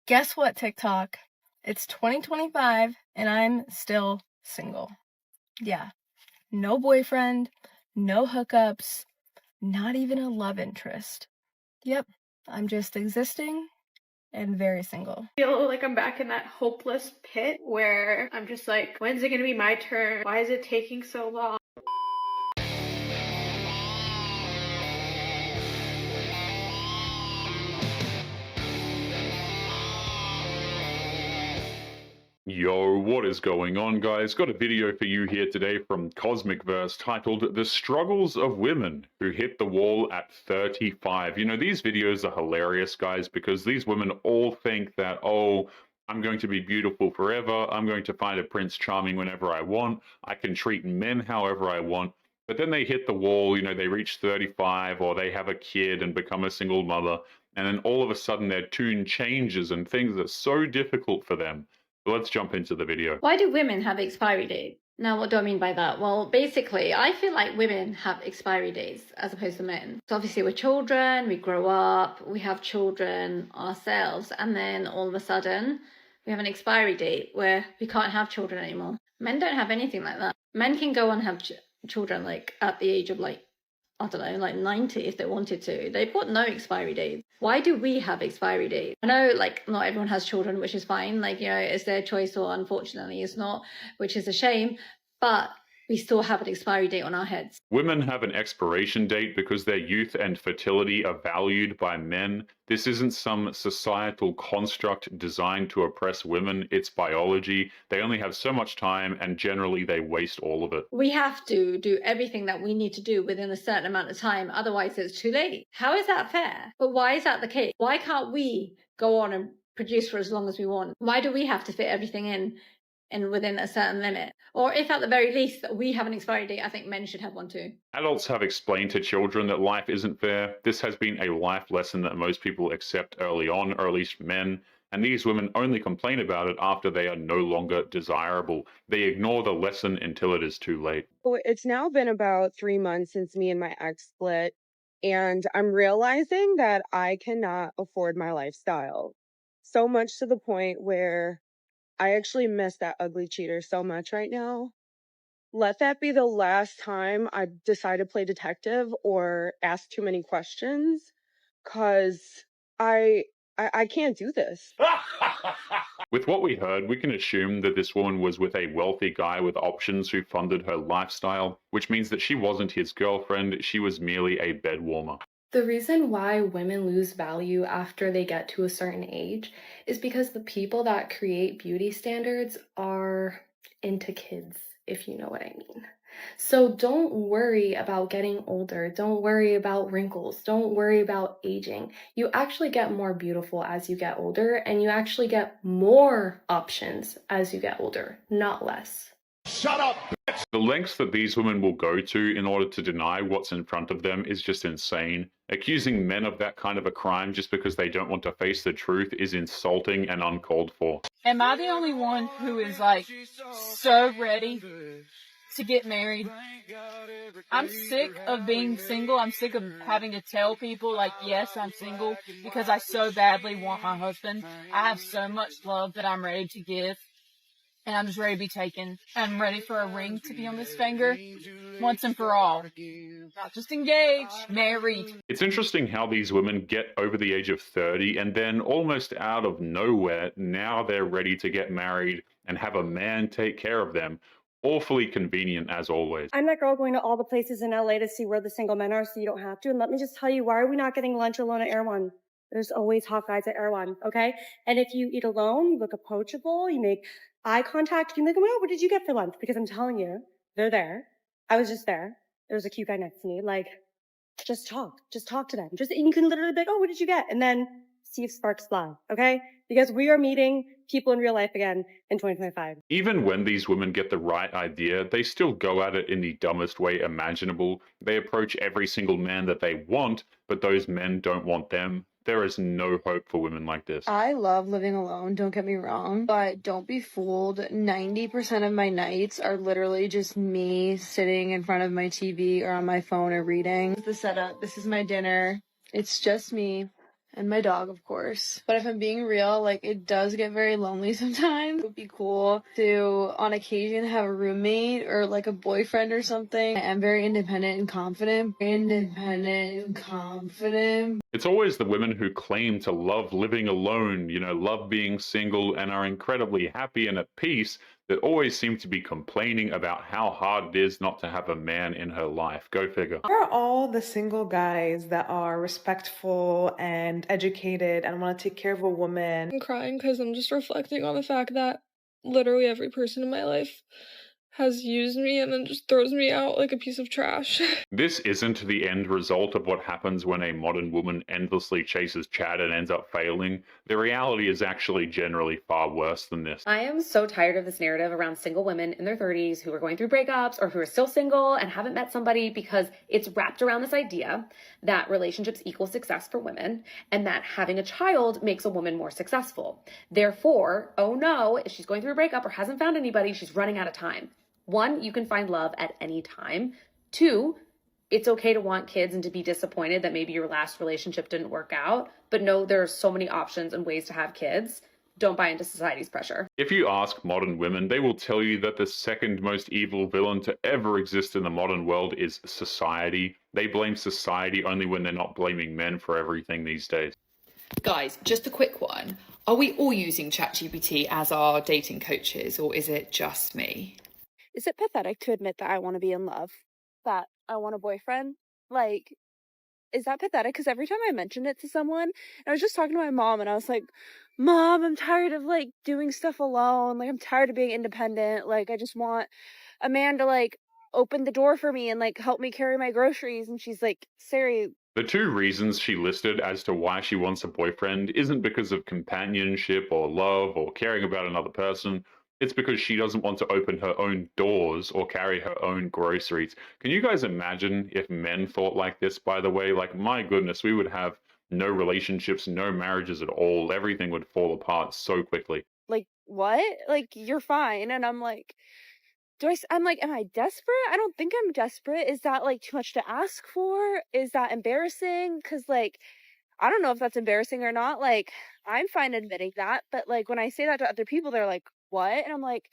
Guess what, TikTok? It's 2025 and I'm still single. Yeah, no boyfriend, no hookups, not even a love interest. Yep, I'm just existing and very single. I feel like I'm back in that hopeless pit where I'm just like, when's it gonna be my turn? Why is it taking so long? Yo, what is going on, guys? Got a video for you here today from Cosmic Verse titled The Struggles of Women Who Hit the Wall at 35. You know, these videos are hilarious, guys, because these women all think that, oh, I'm going to be beautiful forever. I'm going to find a Prince Charming whenever I want. I can treat men however I want. But then they hit the wall, you know, they reach 35 or they have a kid and become a single mother. And then all of a sudden their tune changes and things are so difficult for them. Let's jump into the video. Why do women have expiry dates? Now, what do I mean by that? Well, basically, I feel like women have expiry dates as opposed to men. So obviously we're children, we grow up, we have children ourselves, and then all of a sudden we have an expiry date where we can't have children anymore. Men don't have anything like that. Men can go and have children like at the age of like, I don't know, like 90 if they wanted to. They've got no expiry dates. Why do we have expiry dates? I know like not everyone has children, which is fine. Like, you know, it's their choice or unfortunately it's not, which is a shame. But we still have an expiry date on our heads. Women have an expiration date because their youth and fertility are valued by men. This isn't some societal construct designed to oppress women. It's biology. They only have so much time and generally they waste all of it. We have to do everything that we need to do within a certain amount of time. Otherwise it's too late. How is that fair? But why is that the case? Why can't we go on and produce for as long as we want? Why do we have to fit everything in within a certain limit? Or if at the very least that we have an expiry date, I think men should have one too. Adults have explained to children that life isn't fair. This has been a life lesson that most people accept early on, or at least men. And these women only complain about it after they are no longer desirable. They ignore the lesson until it is too late. It's now been about 3 months since me and my ex split, and I'm realizing that I cannot afford my lifestyle. So much to the point where I actually miss that ugly cheater so much right now. Let that be the last time I decide to play detective or ask too many questions, cause I can't do this. With what we heard, we can assume that this woman was with a wealthy guy with options who funded her lifestyle, which means that she wasn't his girlfriend, she was merely a bed warmer. The reason why women lose value after they get to a certain age is because the people that create beauty standards are into kids, if you know what I mean. So don't worry about getting older. Don't worry about wrinkles. Don't worry about aging. You actually get more beautiful as you get older, and you actually get more options as you get older, not less. Shut up, bitch! The lengths that these women will go to in order to deny what's in front of them is just insane. Accusing men of that kind of a crime just because they don't want to face the truth is insulting and uncalled for. Am I the only one who is like so ready to get married? I'm sick of being single. I'm sick of having to tell people like, yes, I'm single because I so badly want my husband. I have so much love that I'm ready to give. And I'm just ready to be taken. I'm ready for a ring to be on this finger once and for all. Not just engaged, married. It's interesting how these women get over the age of 30 and then almost out of nowhere, now they're ready to get married and have a man take care of them. Awfully convenient as always. I'm that girl going to all the places in LA to see where the single men are so you don't have to. And let me just tell you, why are we not getting lunch alone at Air One? There's always hot guys at Air One, okay? And if you eat alone, you look approachable, you make eye contact, you can like, oh, what did you get for lunch? Because I'm telling you, they're there. I was just there. There was a cute guy next to me. Like, just talk to them. You can literally be like, oh, what did you get? And then see if sparks fly, okay? Because we are meeting people in real life again in 2025. Even when these women get the right idea, they still go at it in the dumbest way imaginable. They approach every single man that they want, but those men don't want them. There is no hope for women like this. I love living alone, don't get me wrong, but don't be fooled. 90% of my nights are literally just me sitting in front of my TV or on my phone or reading. This is the setup. This is my dinner. It's just me. and my dog, of course. But if I'm being real, like, it does get very lonely sometimes. It would be cool to, on occasion, have a roommate or like a boyfriend or something. I'm very independent and confident. It's always the women who claim to love living alone, love being single, and are incredibly happy and at peace that always seem to be complaining about how hard it is not to have a man in her life. Go figure. Where are all the single guys that are respectful and educated and want to take care of a woman? I'm crying because I'm just reflecting on the fact that literally every person in my life has used me and then just throws me out like a piece of trash. This isn't the end result of what happens when a modern woman endlessly chases Chad and ends up failing. The reality is actually generally far worse than this. I am so tired of this narrative around single women in their 30s who are going through breakups or who are still single and haven't met somebody, because it's wrapped around this idea that relationships equal success for women and that having a child makes a woman more successful. Therefore, oh no, if she's going through a breakup or hasn't found anybody, she's running out of time. 1, you can find love at any time. 2, it's okay to want kids and to be disappointed that maybe your last relationship didn't work out, but no, there are so many options and ways to have kids. Don't buy into society's pressure. If you ask modern women, they will tell you that the second most evil villain to ever exist in the modern world is society. They blame society only when they're not blaming men for everything these days. Guys, just a quick one. Are we all using ChatGPT as our dating coaches, or is it just me? Is it pathetic to admit that I want to be in love? That I want a boyfriend? Like, is that pathetic? Because every time I mention it to someone, and I was just talking to my mom and I was like, Mom, I'm tired of like doing stuff alone. Like, I'm tired of being independent. Like, I just want a man to like open the door for me and like help me carry my groceries. And she's like, Sari. The 2 reasons she listed as to why she wants a boyfriend isn't because of companionship or love or caring about another person. It's because she doesn't want to open her own doors or carry her own groceries. Can you guys imagine if men thought like this, by the way? Like, my goodness, we would have no relationships, no marriages at all. Everything would fall apart so quickly. Like, what? Like, you're fine. And I'm like, I'm like, am I desperate? I don't think I'm desperate. Is that like too much to ask for? Is that embarrassing? Because like, I don't know if that's embarrassing or not. Like, I'm fine admitting that. But like, when I say that to other people, they're like, what? And I'm like,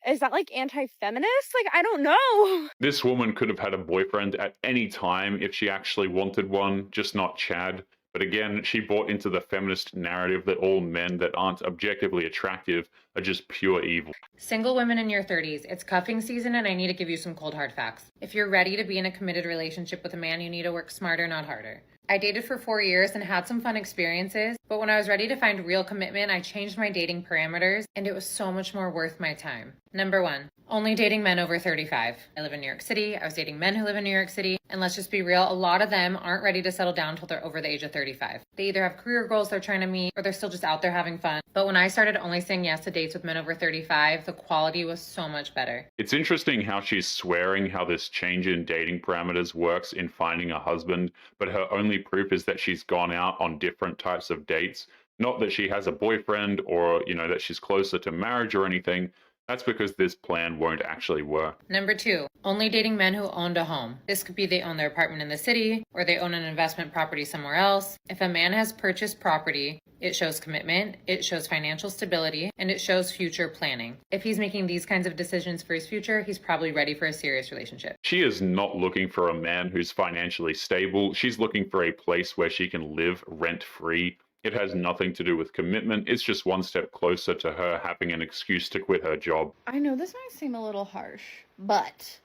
is that like anti-feminist? Like, I don't know. This woman could have had a boyfriend at any time if she actually wanted one, just not Chad. But again, she bought into the feminist narrative that all men that aren't objectively attractive are just pure evil. Single women in your 30s, it's cuffing season, and I need to give you some cold hard facts. If you're ready to be in a committed relationship with a man, you need to work smarter, not harder. I dated for 4 years and had some fun experiences, but when I was ready to find real commitment, I changed my dating parameters, and it was so much more worth my time. Number 1, only dating men over 35. I live in New York City. I was dating men who live in New York City, and let's just be real, a lot of them aren't ready to settle down until they're over the age of 35. They either have career goals they're trying to meet, or they're still just out there having fun. But when I started only saying yes to dates with men over 35, the quality was so much better. It's interesting how she's swearing how this change in dating parameters works in finding a husband, but her only proof is that she's gone out on different types of dates. Not that she has a boyfriend or, that she's closer to marriage or anything. That's because this plan won't actually work. Number 2, only dating men who owned a home. This could be they own their apartment in the city, or they own an investment property somewhere else. If a man has purchased property, it shows commitment, it shows financial stability, and it shows future planning. If he's making these kinds of decisions for his future, he's probably ready for a serious relationship. She is not looking for a man who's financially stable. She's looking for a place where she can live rent-free. It has nothing to do with commitment. It's just one step closer to her having an excuse to quit her job. I know this might seem a little harsh, but...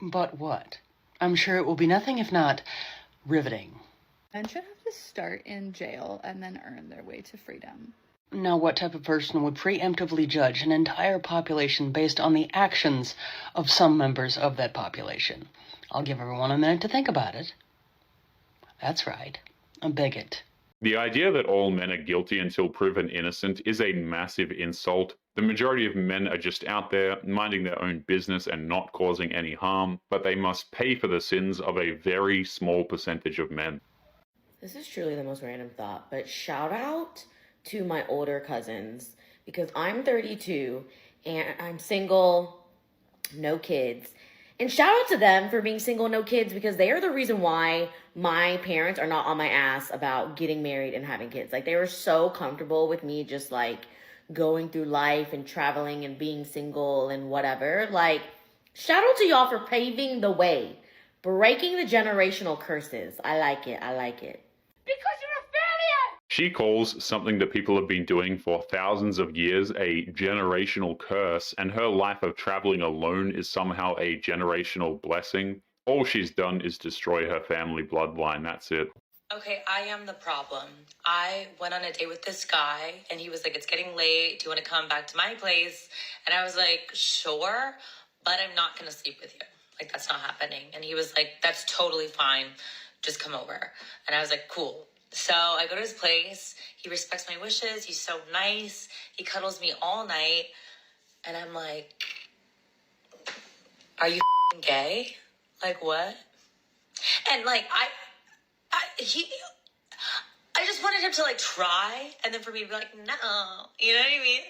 But what? I'm sure it will be nothing if not riveting. Men should have to start in jail and then earn their way to freedom. Now, what type of person would preemptively judge an entire population based on the actions of some members of that population? I'll give everyone a minute to think about it. That's right, a bigot. The idea that all men are guilty until proven innocent is a massive insult. The majority of men are just out there minding their own business and not causing any harm, but they must pay for the sins of a very small percentage of men. This is truly the most random thought, but shout out to my older cousins, because I'm 32 and I'm single, no kids, And shout out to them for being single, no kids, because they are the reason why my parents are not on my ass about getting married and having kids. Like, they were so comfortable with me just like going through life and traveling and being single and whatever. Like, shout out to y'all for paving the way, breaking the generational curses. I like it. I like it. She calls something that people have been doing for thousands of years a generational curse, and her life of traveling alone is somehow a generational blessing. All she's done is destroy her family bloodline. That's it. Okay, I am the problem. I went on a date with this guy, and he was like, it's getting late. Do you want to come back to my place? And I was like, sure, but I'm not going to sleep with you. Like, that's not happening. And he was like, that's totally fine. Just come over. And I was like, cool. So I go to his place. He respects my wishes. He's so nice. He cuddles me all night. And I'm like, are you gay? Like, what? And like, I just wanted him to like try, and then for me to be like, no, you know what I mean?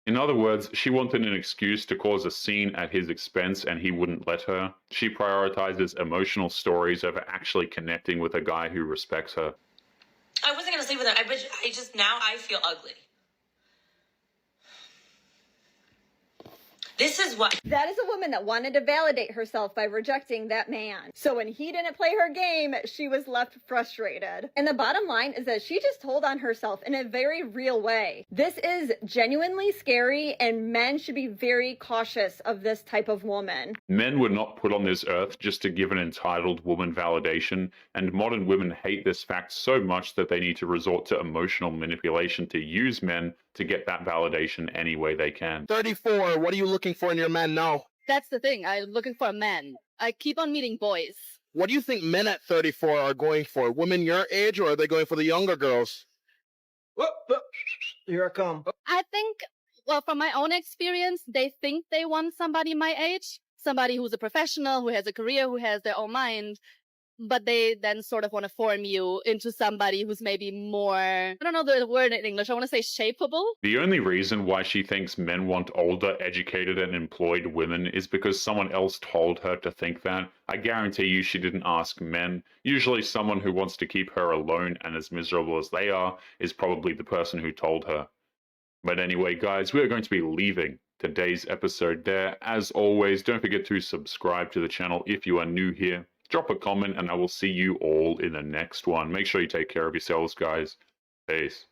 In other words, she wanted an excuse to cause a scene at his expense, and he wouldn't let her. She prioritizes emotional stories over actually connecting with a guy who respects her. I wasn't gonna sleep with him. Now I feel ugly. This is what. That is a woman that wanted to validate herself by rejecting that man. So when he didn't play her game, she was left frustrated. And the bottom line is that she just told on herself in a very real way. This is genuinely scary, and men should be very cautious of this type of woman. Men were not put on this earth just to give an entitled woman validation, and modern women hate this fact so much that they need to resort to emotional manipulation to use men to get that validation any way they can. 34, what are you looking for in your man now? That's the thing. I'm looking for a man. I keep on meeting boys. What do you think men at 34 are going for? Women your age, or are they going for the younger girls? Here I come. I think, well, from my own experience, they think they want somebody my age. Somebody who's a professional, who has a career, who has their own mind. But they then sort of want to form you into somebody who's maybe more, I don't know the word in English, I want to say shapeable. The only reason why she thinks men want older, educated, and employed women is because someone else told her to think that. I guarantee you she didn't ask men. Usually someone who wants to keep her alone and as miserable as they are is probably the person who told her. But anyway, guys, we're going to be leaving today's episode there. As always, don't forget to subscribe to the channel if you are new here. Drop a comment, and I will see you all in the next one. Make sure you take care of yourselves, guys. Peace.